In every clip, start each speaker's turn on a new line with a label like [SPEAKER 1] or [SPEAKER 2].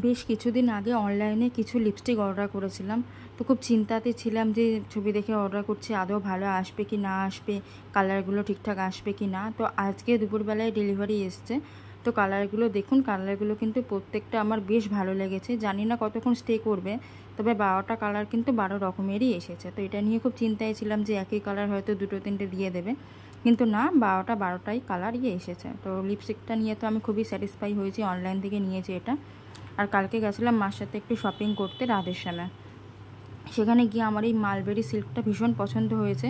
[SPEAKER 1] বেশ কিছুদিন আগে অনলাইনে কিছু লিপস্টিক অর্ডার করেছিলাম। তো খুব চিন্তাতে ছিলাম যে ছবি দেখে অর্ডার করছি, আদৌ ভালো আসবে কি না আসবে, কালারগুলো ঠিকঠাক আসবে কি না। তো আজকে দুপুরবেলায় ডেলিভারি এসছে। তো কালারগুলো দেখুন, কালারগুলো কিন্তু প্রত্যেকটা আমার বেশ ভালো লেগেছে। জানি না কতক্ষণ স্টে করবে, তবে 12টা কালার কিন্তু 12 রকমেরই এসেছে। তো এটা নিয়ে খুব চিন্তায় ছিলাম যে একই কালার হয়তো 2-3টে দিয়ে দেবে, কিন্তু না, 12টাই কালারই এসেছে। তো লিপস্টিকটা নিয়ে তো আমি খুবই স্যাটিসফাই হয়েছি, অনলাইন থেকে নিয়েছি এটা। আর কালকে গেছিলাম মার সাথে একটু শপিং করতে রাধেশ্যামে। সেখানে গিয়ে আমার এই মালবেরি সিল্কটা ভীষণ পছন্দ হয়েছে।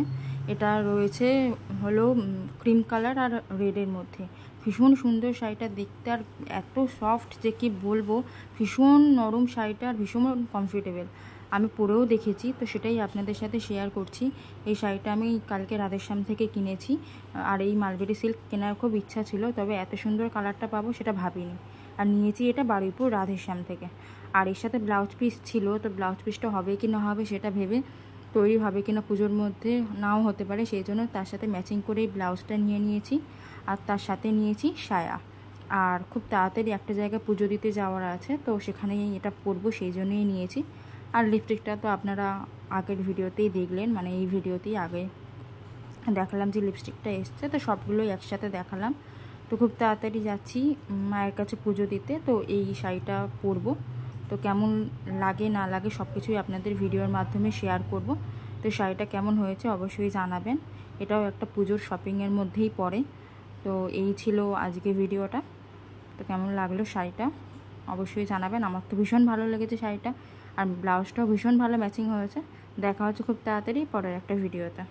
[SPEAKER 1] এটা রয়েছে হলো ক্রিম কালার আর রেডের মধ্যে। ভীষণ সুন্দর শাড়িটা দেখতে, আর এত সফট যে কি বলবো, ভীষণ নরম শাড়িটা আর ভীষণ কমফোর্টেবল। আমি পরেও দেখেছি, তো সেটাই আপনাদের সাথে শেয়ার করছি। এই শাড়িটা আমি কালকে রাধেশ্যাম থেকে কিনেছি। আর এই মালবেরি সিল্ক কেনার খুব ইচ্ছা ছিল, তবে এত সুন্দর কালারটা পাবো সেটা ভাবিনি। আর নিয়েছি এটা বারুইপুর রাধেশ্যাম থেকে। আর এর সাথে ব্লাউজ পিস ছিল, তো ব্লাউজ পিসটা হবে কি না হবে সেটা ভেবে, তৈরি হবে কি না পুজোর মধ্যে নাও হতে পারে, সেই জন্য তার সাথে ম্যাচিং করেই ব্লাউজটা নিয়ে নিয়েছি। আর তার সাথে নিয়েছি সায়া। আর খুব তাড়াতাড়ি একটা জায়গায় পুজো দিতে যাওয়ার আছে, তো সেখানেই এটা পরবো, সেই জন্যই নিয়েছি। আর লিপস্টিকটা তো আপনারা আগের ভিডিওতেই দেখলেন, মানে এই ভিডিওতেই আগে দেখালাম যে লিপস্টিকটা এসছে, তো সবগুলোই একসাথে দেখালাম। তো খুব তাড়াতাড়ি যাচ্ছি মায়ের কাছে পুজো দিতে, তো এই শাড়িটা পরবো। তো কেমন লাগে না লাগে সব কিছুই আপনাদের ভিডিওর মাধ্যমে শেয়ার করব। তো শাড়িটা কেমন হয়েছে অবশ্যই জানাবেন। এটাও একটা পুজোর শপিংয়ের মধ্যেই পড়ে। তো এই ছিল আজকে ভিডিওটা। তো কেমন লাগলো শাড়িটা অবশ্যই জানাবেন। আমার তো ভীষণ ভালো লেগেছে শাড়িটা, আর ব্লাউজটাও ভীষণ ভালো ম্যাচিং হয়েছে। দেখা হচ্ছে খুব তাড়াতাড়ি পরের একটা ভিডিওতে।